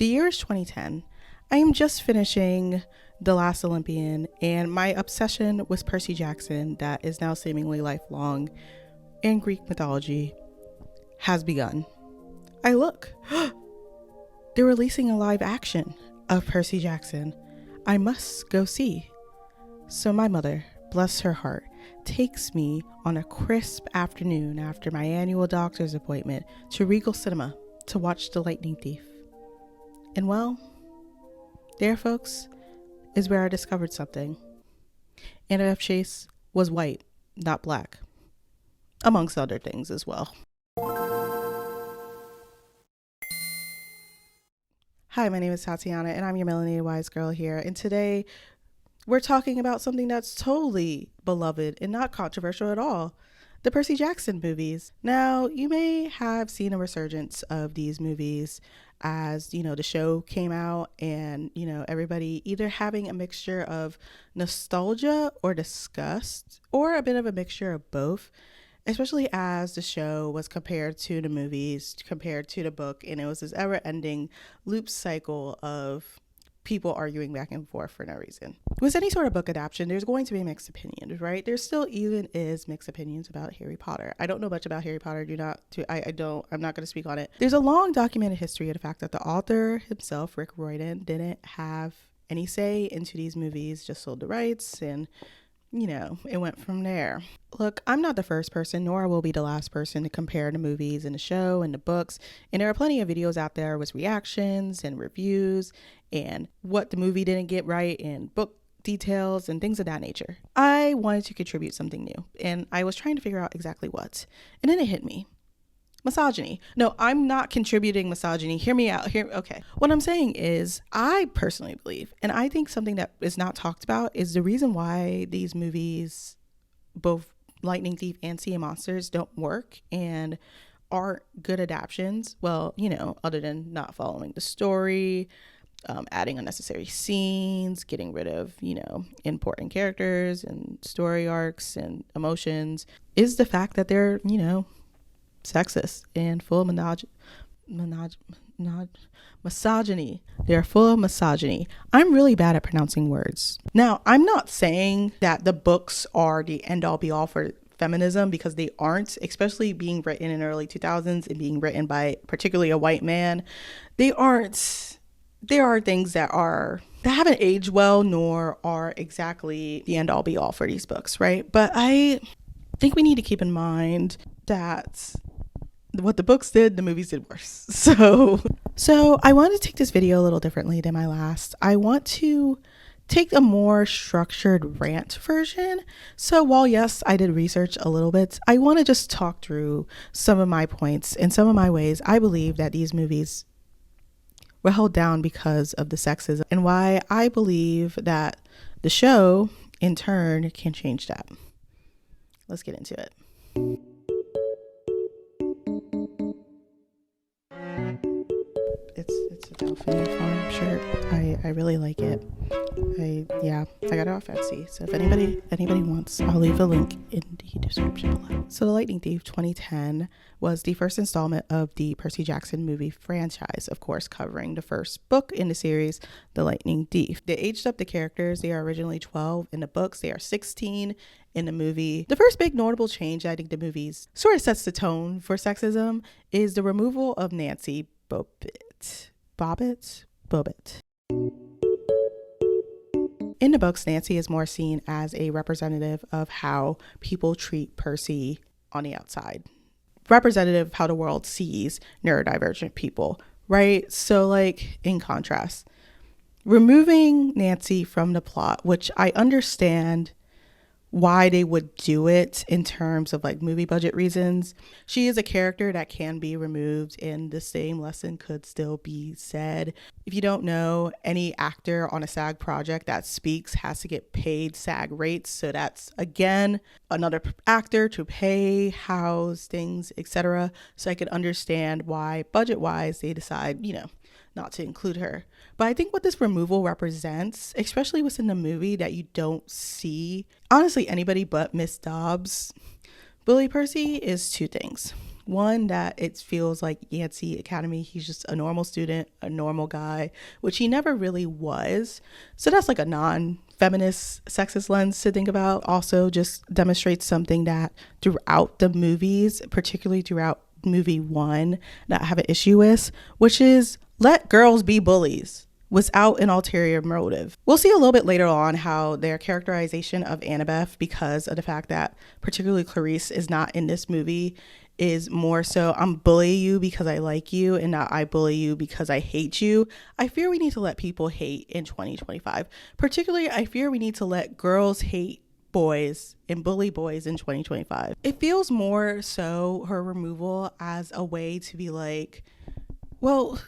The year is 2010. I am just finishing The Last Olympian, and my obsession with Percy Jackson, that is now seemingly lifelong in Greek mythology, has begun. I look, they're releasing a live action of Percy Jackson. I must go see. So my mother, bless her heart, takes me on a crisp afternoon after my annual doctor's appointment to Regal Cinema to watch The Lightning Thief. And well, there, folks, is where I discovered something. Anna F. Chase was white, not black, amongst other things as well. Hi, my name is Tatyana, and I'm your melanated wise girl here. And today, we're talking about something that's totally beloved and not controversial at all. The Percy Jackson movies. Now, you may have seen a resurgence of these movies as, the show came out and, everybody either having a mixture of nostalgia or disgust or a bit of a mixture of both, especially as the show was compared to the movies, compared to the book, and it was this ever-ending loop cycle of people arguing back and forth for no reason. With any sort of book adaptation, there's going to be mixed opinions, right? There still even is mixed opinions about Harry Potter. I don't know much about Harry Potter. I'm not going to speak on it. There's a long documented history of the fact that the author himself, Rick Riordan, didn't have any say into these movies, just sold the rights, and it went from there. Look, I'm not the first person, nor will be the last person to compare the movies and the show and the books. And there are plenty of videos out there with reactions and reviews and what the movie didn't get right and book details and things of that nature. I wanted to contribute something new, and I was trying to figure out exactly what. And then it hit me. Misogyny. No, I'm not contributing misogyny. Hear me out. Okay. What I'm saying is, I personally believe, and I think something that is not talked about is the reason why these movies, both Lightning Thief and Sea of Monsters, don't work and aren't good adaptations. Well, other than not following the story, adding unnecessary scenes, getting rid of, important characters and story arcs and emotions, is the fact that they're, sexist and full of misogyny. They're full of misogyny. I'm really bad at pronouncing words. Now, I'm not saying that the books are the end all be all for feminism, because they aren't, especially being written in the early 2000s and being written by particularly a white man. They aren't. There are things that haven't aged well, nor are exactly the end all be all for these books, right? But I think we need to keep in mind that what the books did, the movies did worse. So I want to take this video a little differently than my last. I want to take a more structured rant version. So while yes, I did research a little bit, I want to just talk through some of my points and some of my ways I believe that these movies were held down because of the sexism, and why I believe that the show in turn can change that. Let's get into it. It's a Delphine Farm shirt. I really like it. I got it off Etsy. So if anybody wants, I'll leave a link in the description below. So The Lightning Thief 2010 was the first installment of the Percy Jackson movie franchise, of course, covering the first book in the series, The Lightning Thief. They aged up the characters. They are originally 12 in the books. They are 16 in the movie. The first big notable change, I think the movies sort of sets the tone for sexism, is the removal of Nancy Bobbitt. In the books, Nancy is more seen as a representative of how people treat Percy on the outside. Representative of how the world sees neurodivergent people, right? So in contrast, removing Nancy from the plot, which I understand why they would do it in terms of movie budget reasons. She is a character that can be removed and the same lesson could still be said. If you don't know, any actor on a SAG project that speaks has to get paid SAG rates. So that's, again, another actor to pay, house, things, etc. So I could understand why budget-wise they decide, not to include her. But I think what this removal represents, especially within the movie, that you don't see, honestly, anybody but Miss Dobbs bully Percy, is two things. One, that it feels like Yancey Academy, he's just a normal student, a normal guy, which he never really was. So that's like a non-feminist sexist lens to think about. Also just demonstrates something that throughout the movies, particularly throughout movie 1, that I have an issue with, which is let girls be bullies without an ulterior motive. We'll see a little bit later on how their characterization of Annabeth, because of the fact that particularly Clarice is not in this movie, is more so I'm bullying you because I like you and not I bully you because I hate you. I fear we need to let people hate in 2025. Particularly, I fear we need to let girls hate boys and bully boys in 2025. It feels more so her removal as a way to be like, well,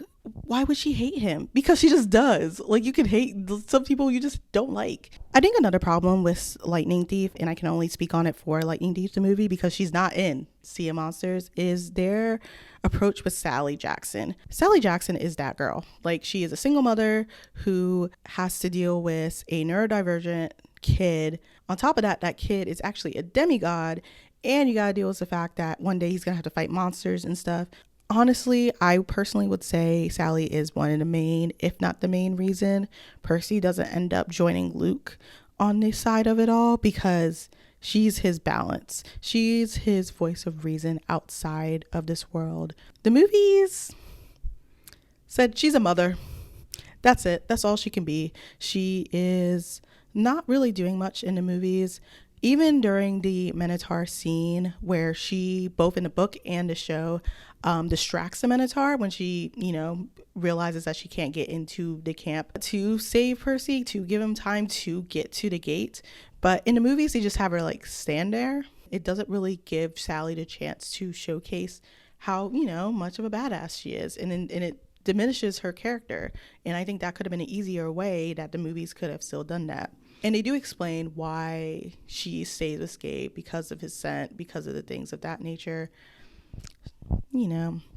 why would she hate him? Because she just does. Like, you can hate some people you just don't like. I think another problem with Lightning Thief, and I can only speak on it for Lightning Thief the movie because she's not in Sea of Monsters, is their approach with Sally Jackson. Sally Jackson is that girl. Like, she is a single mother who has to deal with a neurodivergent kid. On top of that, that kid is actually a demigod, and you gotta deal with the fact that one day he's gonna have to fight monsters and stuff. Honestly, I personally would say Sally is one of the main, if not the main reason Percy doesn't end up joining Luke on this side of it all, because she's his balance. She's his voice of reason outside of this world. The movies said she's a mother. That's it. That's all she can be. She is not really doing much in the movies. Even during the Minotaur scene where she, both in the book and the show, distracts the Minotaur when she, realizes that she can't get into the camp to save Percy, to give him time to get to the gate. But in the movies, they just have her like stand there. It doesn't really give Sally the chance to showcase how, much of a badass she is. And it diminishes her character. And I think that could have been an easier way that the movies could have still done that. And they do explain why she stays with Gabe, because of his scent, because of the things of that nature.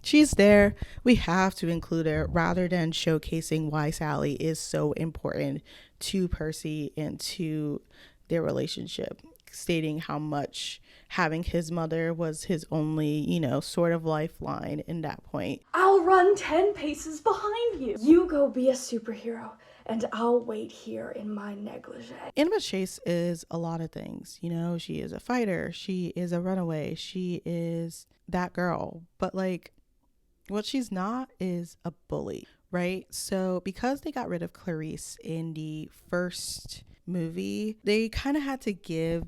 She's there. We have to include her rather than showcasing why Sally is so important to Percy and to their relationship, stating how much having his mother was his only, sort of lifeline in that point. I'll run 10 paces behind you. You go be a superhero, and I'll wait here in my negligee. Annabeth Chase is a lot of things. She is a fighter. She is a runaway. She is that girl. But what she's not is a bully, right? So because they got rid of Clarice in the first movie, they kind of had to give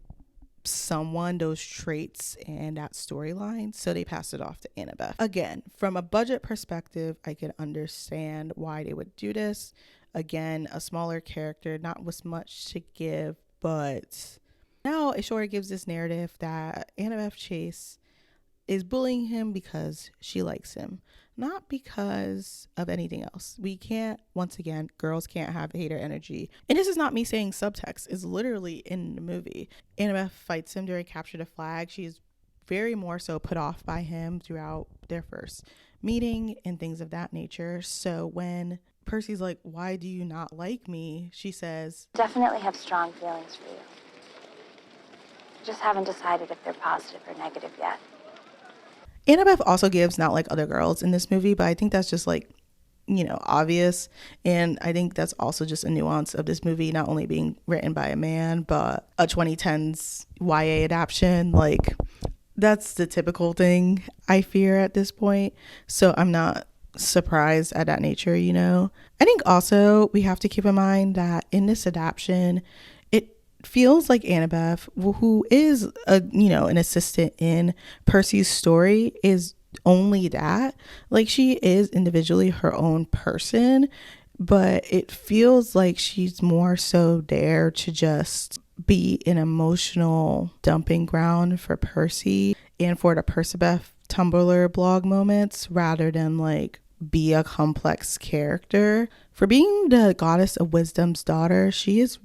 someone those traits and that storyline, so they passed it off to Annabeth. Again, from a budget perspective, I can understand why they would do this. Again, a smaller character, not with much to give, but now it sort of gives this narrative that Annabeth Chase is bullying him because she likes him, not because of anything else. We can't, once again, girls can't have hater energy. And this is not me saying subtext, it's literally in the movie. Annabeth fights him during Capture the Flag. She is very more so put off by him throughout their first meeting and things of that nature. So when Percy's like, why do you not like me? She says, definitely have strong feelings for you. Just haven't decided if they're positive or negative yet. Annabeth also gives not like other girls in this movie, but I think that's just obvious. And I think that's also just a nuance of this movie not only being written by a man, but a 2010s YA adaptation. That's the typical thing I fear at this point. So I'm not surprised at that nature, I think also we have to keep in mind that in this adaptation, it feels like Annabeth, who is an assistant in Percy's story, is only that. She is individually her own person, but it feels like she's more so there to just be an emotional dumping ground for Percy and for the Percabeth Tumblr blog moments, rather than be a complex character. For being the goddess of wisdom's daughter, she is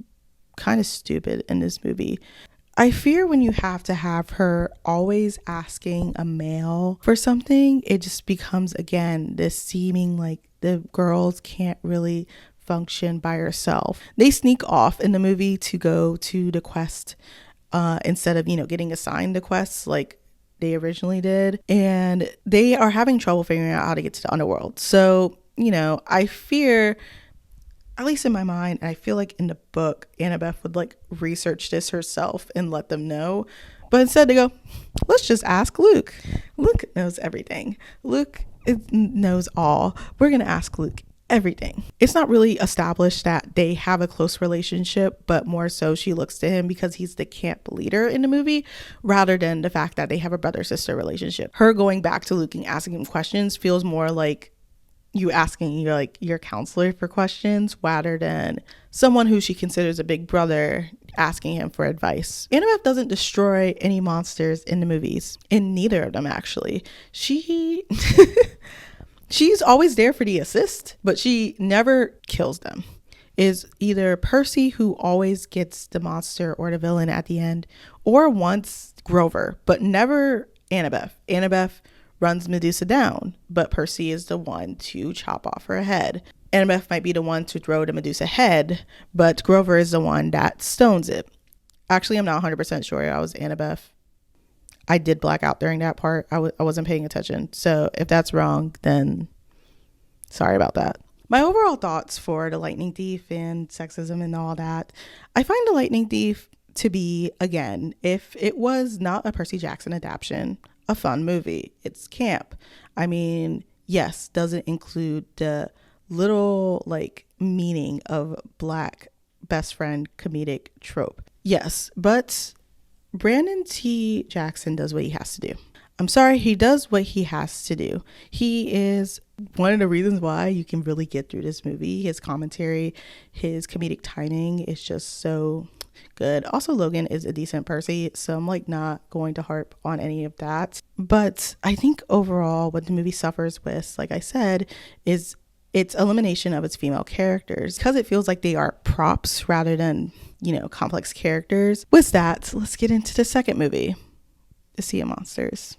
kind of stupid in this movie. I fear when you have to have her always asking a male for something, it just becomes, again, this seeming like the girls can't really function by herself. They sneak off in the movie to go to the quest instead of, getting assigned the quests. they originally did. And they are having trouble figuring out how to get to the underworld. So, you know, I fear, at least in my mind, and I feel like in the book, Annabeth would like research this herself and let them know. But instead they go, let's just ask Luke. Luke knows everything. Luke knows all. We're going to ask Luke everything. It's not really established that they have a close relationship, but more so she looks to him because he's the camp leader in the movie, rather than the fact that they have a brother-sister relationship. Her going back to Luke and asking him questions feels more like you asking your counselor for questions, rather than someone who she considers a big brother asking him for advice. Annabeth doesn't destroy any monsters in the movies, in neither of them actually. She's always there for the assist, but she never kills them. Is either Percy, who always gets the monster or the villain at the end, or once Grover, but never Annabeth. Annabeth runs Medusa down, but Percy is the one to chop off her head. Annabeth might be the one to throw the Medusa head, but Grover is the one that stones it. Actually, I'm not 100% sure I was Annabeth. I did black out during that part. I wasn't paying attention. So if that's wrong, then sorry about that. My overall thoughts for The Lightning Thief and sexism and all that. I find The Lightning Thief to be, again, if it was not a Percy Jackson adaptation, a fun movie. It's camp. I mean, yes, doesn't include the little like meaning of Black best friend comedic trope. Yes, but Brandon T. Jackson does what he has to do. I'm sorry, he does what he has to do. He is one of the reasons why you can really get through this movie. His commentary, his comedic timing is just so good. Also, Logan is a decent Percy, so I'm like not going to harp on any of that. But I think overall what the movie suffers with, like I said, is its elimination of its female characters, because it feels like they are props rather than, complex characters. With that, let's get into the second movie, The Sea of Monsters.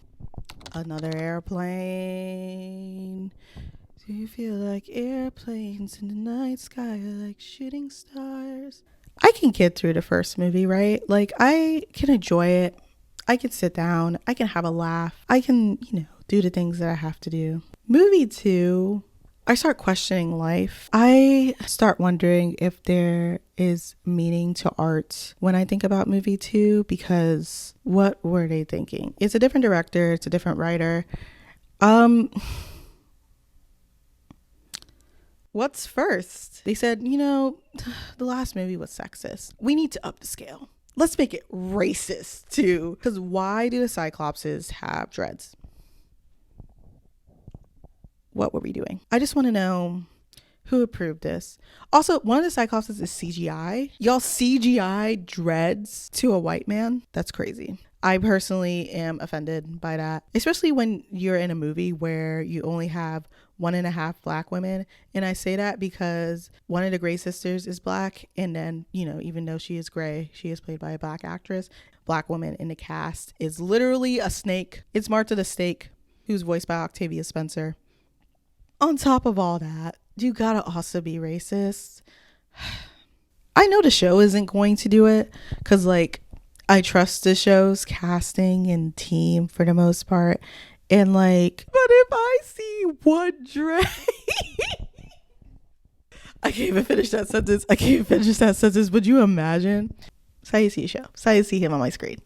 Another airplane. Do you feel like airplanes in the night sky are like shooting stars? I can get through the first movie, right? Like, I can enjoy it. I can sit down. I can have a laugh. I can, do the things that I have to do. Movie 2, I start questioning life. I start wondering if there is meaning to art when I think about movie 2, because what were they thinking? It's a different director. It's a different writer. What's first? They said, the last movie was sexist. We need to up the scale. Let's make it racist too. Because why do the Cyclopses have dreads? What were we doing? I just want to know who approved this. Also, one of the Cyclopses is CGI. Y'all CGI dreads to a white man? That's crazy. I personally am offended by that, especially when you're in a movie where you only have 1.5 Black women. And I say that because one of the Grey sisters is Black. And then, even though she is Grey, she is played by a Black actress. Black woman in the cast is literally a snake. It's Martha the Snake, who's voiced by Octavia Spencer. On top of all that, you gotta also be racist. I know the show isn't going to do it because, I trust the show's casting and team for the most part. And but if I see one dread, I can't even finish that sentence. Would you imagine? That's how you see a show. That's how you see him on my screen.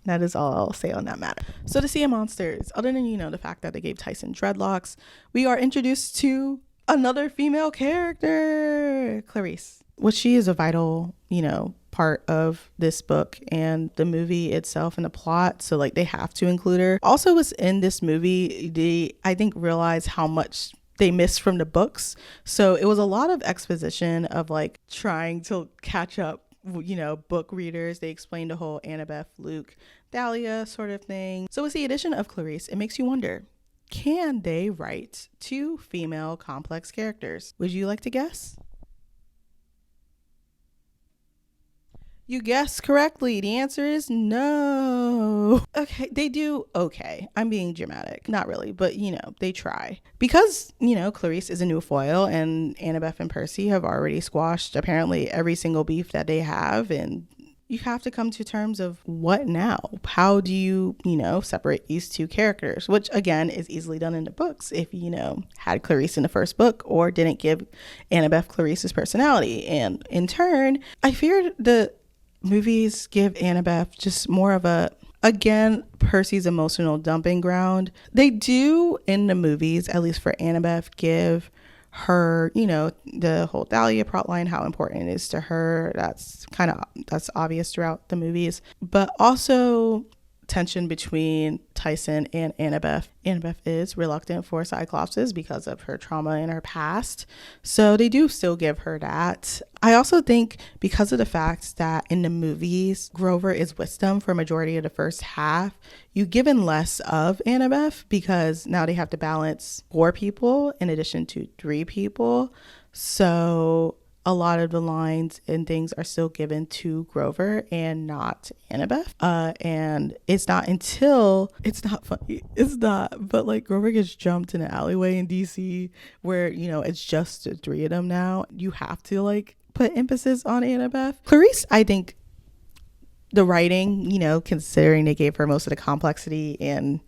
That is all I'll say on that matter. So The Sea of Monsters, other than, the fact that they gave Tyson dreadlocks, we are introduced to another female character, Clarice. Well, she is a vital, part of this book and the movie itself and the plot. So they have to include her. Also, what's in this movie, they, I think, realize how much they missed from the books. So it was a lot of exposition of trying to catch up, book readers. They explained the whole Annabeth, Luke, Dahlia sort of thing. So with the addition of Clarice, it makes you wonder, can they write 2 female complex characters? Would you like to guess? You guessed correctly. The answer is no. Okay, they do okay. I'm being dramatic. Not really, but they try. Because, Clarice is a new foil and Annabeth and Percy have already squashed apparently every single beef that they have, and you have to come to terms of what now? How do you, separate these two characters? Which again is easily done in the books if had Clarice in the first book or didn't give Annabeth Clarice's personality. And in turn, I fear the movies give Annabeth just more of a, again, Percy's emotional dumping ground. They do in the movies, at least for Annabeth, give her, the whole Thalia plotline, how important it is to her. That's obvious throughout the movies. But also tension between Tyson and Annabeth. Annabeth is reluctant for Cyclopses because of her trauma in her past. So they do still give her that. I also think because of the fact that in the movies, Grover is wisdom for a majority of the first half, you've given less of Annabeth because now they have to balance 4 people in addition to 3 people. So a lot of the lines and things are still given to Grover and not Annabeth. And it's not funny. It's not, but like Grover gets jumped in an alleyway in DC where, it's just the 3 of them now. You have to like put emphasis on Annabeth. Clarice, I think the writing, considering they gave her most of the complexity and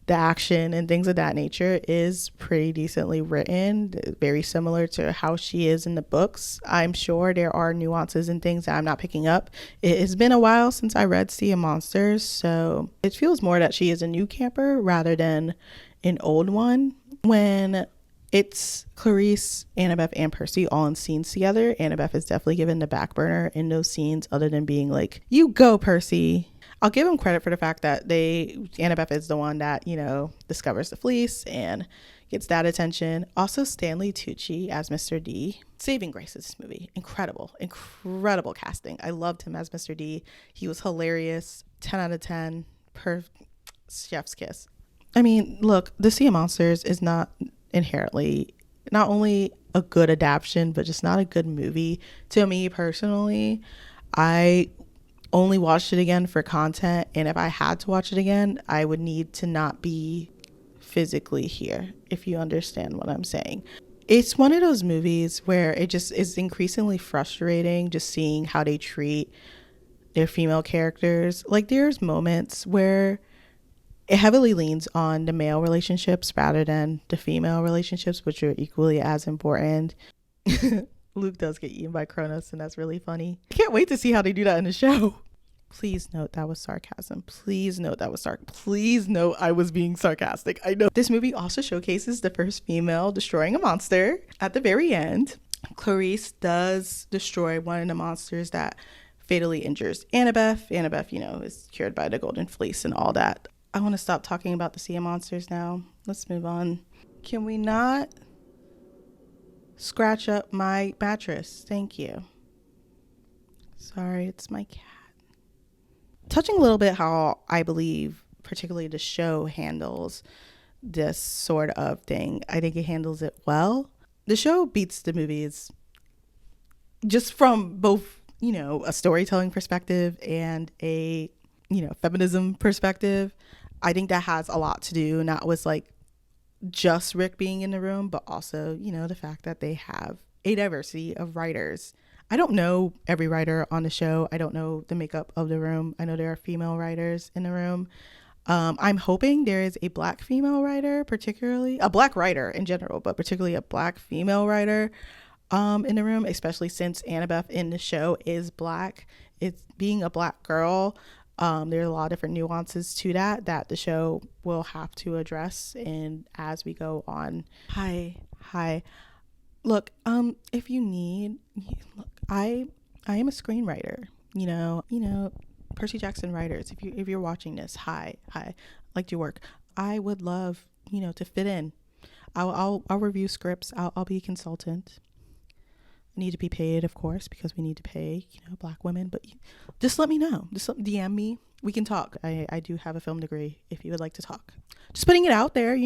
the action and things of that nature, is pretty decently written, very similar to how she is in the books. I'm sure there are nuances and things that I'm not picking up. It has been a while since I read Sea of Monsters, so it feels more that she is a new camper rather than an old one. When it's Clarice, Annabeth, and Percy all in scenes together, Annabeth is definitely given the back burner in those scenes, other than being like, you go, Percy. I'll give him credit for the fact that Annabeth is the one that, discovers the fleece and gets that attention. Also, Stanley Tucci as Mr. D. Saving grace of this movie. Incredible casting. I loved him as Mr. D. He was hilarious. 10 out of 10. Chef's kiss. I mean, look, The Sea of Monsters is not inherently not only a good adaptation, but just not a good movie to me personally. I only watched it again for content, and if I had to watch it again, I would need to not be physically here, if you understand what I'm saying. It's one of those movies where it just is increasingly frustrating just seeing how they treat their female characters. Like, there's moments where it heavily leans on the male relationships rather than the female relationships, which are equally as important. Luke does get eaten by Kronos, and that's really funny. I can't wait to see how they do that in the show. Please note that was sarcasm. Please note I was being sarcastic. I know. This movie also showcases the first female destroying a monster. At the very end, Clarice does destroy one of the monsters that fatally injures Annabeth. Annabeth, is cured by the golden fleece and all that. I want to stop talking about the Sea of Monsters now. Let's move on. Can we not scratch up my mattress? Thank you. Sorry, it's my cat. Touching a little bit how I believe particularly the show handles this sort of thing. I think it handles it well. The show beats the movies just from both, a storytelling perspective and a, feminism perspective. I think that has a lot to do, not with like just Rick being in the room, but also, the fact that they have a diversity of writers. I don't know every writer on the show. I don't know the makeup of the room. I know there are female writers in the room. I'm hoping there is a black female writer, particularly a black writer in general, but particularly a black female writer in the room, especially since Annabeth in the show is black. It's being a black girl. There's a lot of different nuances to that the show will have to address and as we go on. Hi. Look, if you need, look, I am a screenwriter, Percy Jackson writers. If you're watching this, hi, like your work. I would love, to fit in. I'll review scripts. I'll be a consultant. I need to be paid, of course, because we need to pay, black women. But just let me know. Just DM me. We can talk. I do have a film degree if you would like to talk. Just putting it out there,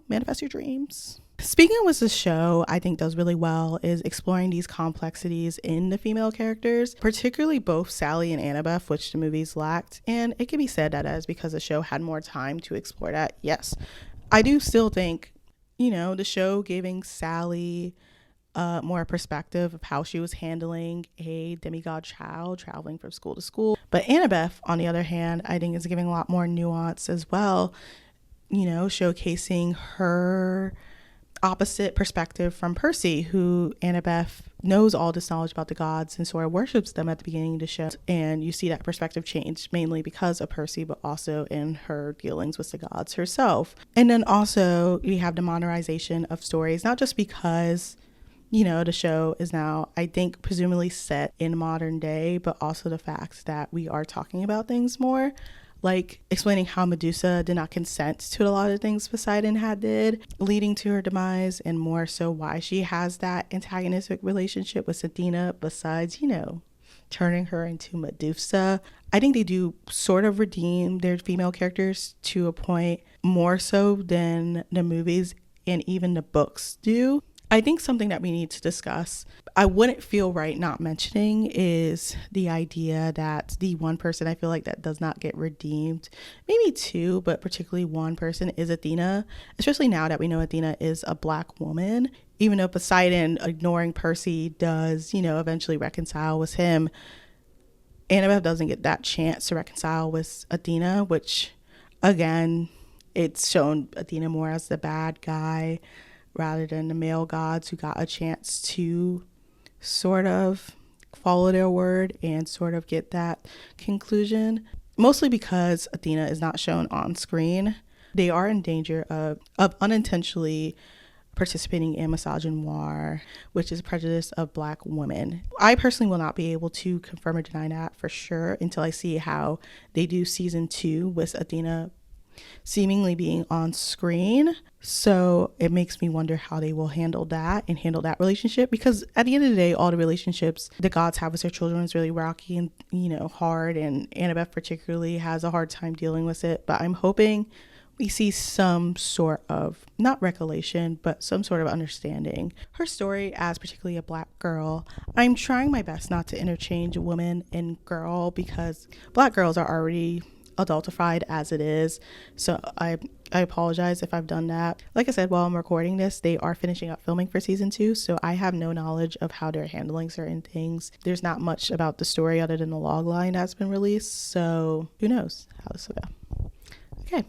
manifest your dreams. Speaking of what the show I think does really well is exploring these complexities in the female characters, particularly both Sally and Annabeth, which the movies lacked. And it can be said that as because the show had more time to explore that. Yes, I do still think, the show giving Sally more perspective of how she was handling a demigod child traveling from school to school. But Annabeth, on the other hand, I think is giving a lot more nuance as well, showcasing her opposite perspective from Percy, who Annabeth knows all this knowledge about the gods and sort of worships them at the beginning of the show. And you see that perspective change mainly because of Percy, but also in her dealings with the gods herself. And then also we have the modernization of stories, not just because the show is now, I think, presumably set in modern day, but also the fact that we are talking about things more, like explaining how Medusa did not consent to a lot of things Poseidon had did, leading to her demise, and more so why she has that antagonistic relationship with Athena, besides, turning her into Medusa. I think they do sort of redeem their female characters to a point more so than the movies and even the books do. I think something that we need to discuss, I wouldn't feel right not mentioning, is the idea that the one person I feel like that does not get redeemed, maybe two, but particularly one person, is Athena, especially now that we know Athena is a Black woman. Even though Poseidon, ignoring Percy, does, eventually reconcile with him, Annabeth doesn't get that chance to reconcile with Athena, which, again, it's shown Athena more as the bad guy rather than the male gods who got a chance to sort of follow their word and sort of get that conclusion. Mostly because Athena is not shown on screen. They are in danger of unintentionally participating in misogynoir, which is prejudice of Black women. I personally will not be able to confirm or deny that for sure until I see how they do season 2 with Athena seemingly being on screen. So it makes me wonder how they will handle that and handle that relationship, because at the end of the day, all the relationships the gods have with their children is really rocky and hard, and Annabeth particularly has a hard time dealing with it. But I'm hoping we see some sort of, not recollection, but some sort of understanding her story as particularly a Black girl. I'm trying my best not to interchange woman and girl, because Black girls are already adultified as it is. So I apologize if I've done that. Like I said, while I'm recording this, they are finishing up filming for season 2, so I have no knowledge of how they're handling certain things. There's not much about the story other than the log line that's been released, so who knows how this will go. Okay,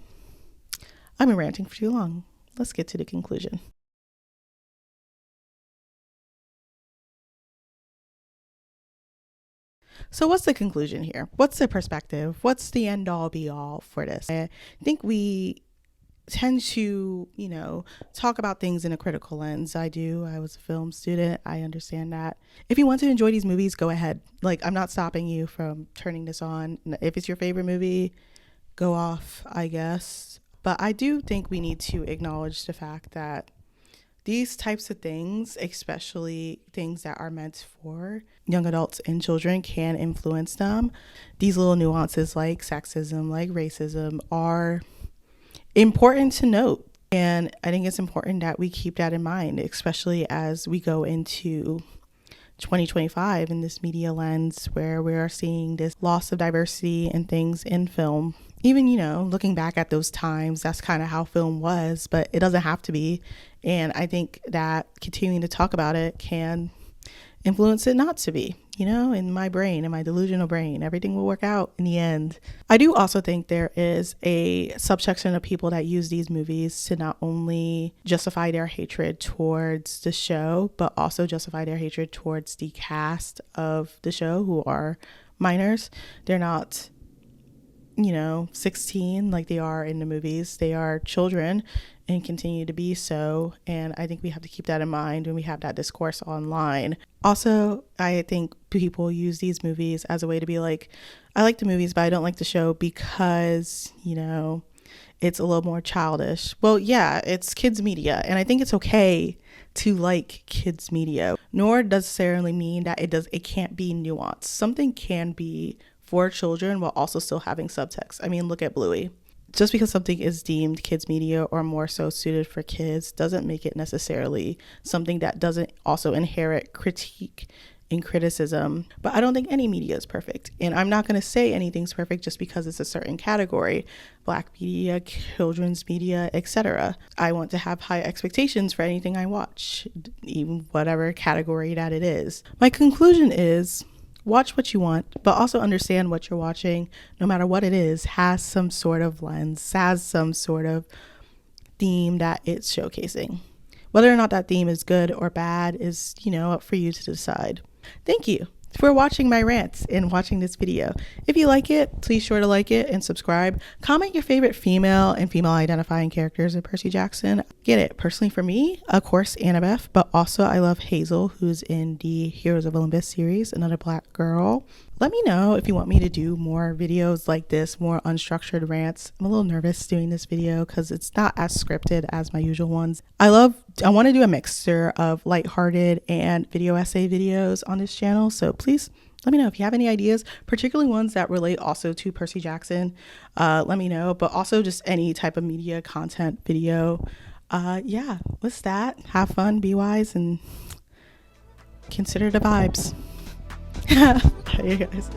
I've been ranting for too long. Let's get to the conclusion. So what's the conclusion here? What's the perspective? What's the end all be all for this? I think we tend to, talk about things in a critical lens. I do. I was a film student. I understand that. If you want to enjoy these movies, go ahead. Like, I'm not stopping you from turning this on. If it's your favorite movie, go off, I guess. But I do think we need to acknowledge the fact that these types of things, especially things that are meant for young adults and children, can influence them. These little nuances like sexism, like racism, are important to note. And I think it's important that we keep that in mind, especially as we go into 2025 in this media lens where we are seeing this loss of diversity and things in film. Even, looking back at those times, that's kind of how film was, but it doesn't have to be. And I think that continuing to talk about it can influence it not to be, in my brain, in my delusional brain, everything will work out in the end. I do also think there is a subsection of people that use these movies to not only justify their hatred towards the show, but also justify their hatred towards the cast of the show, who are minors. They're not 16 like they are in the movies. They are children and continue to be so. And I think we have to keep that in mind when we have that discourse online. Also, I think people use these movies as a way to be like, I like the movies, but I don't like the show because, it's a little more childish. Well, yeah, it's kids media. And I think it's okay to like kids media, nor does necessarily mean that it can't be nuanced. Something can be for children while also still having subtext. I mean, look at Bluey. Just because something is deemed kids media or more so suited for kids doesn't make it necessarily something that doesn't also inherit critique in criticism, but I don't think any media is perfect. And I'm not going to say anything's perfect just because it's a certain category, Black media, children's media, etc. I want to have high expectations for anything I watch, even whatever category that it is. My conclusion is, watch what you want, but also understand what you're watching, no matter what it is, has some sort of lens, has some sort of theme that it's showcasing. Whether or not that theme is good or bad is, up for you to decide. Thank you for watching my rants and watching this video. If you like it, please sure to like it and subscribe. Comment your favorite female and female identifying characters in Percy Jackson. Get it. Personally for me, of course, Annabeth, but also I love Hazel, who's in the Heroes of Olympus series, another Black girl. Let me know if you want me to do more videos like this, more unstructured rants. I'm a little nervous doing this video because it's not as scripted as my usual ones. I want to do a mixture of lighthearted and video essay videos on this channel. So please let me know if you have any ideas, particularly ones that relate also to Percy Jackson. Let me know, but also just any type of media content video. Yeah, what's that? Have fun, be wise, and consider the vibes. Bye, you guys.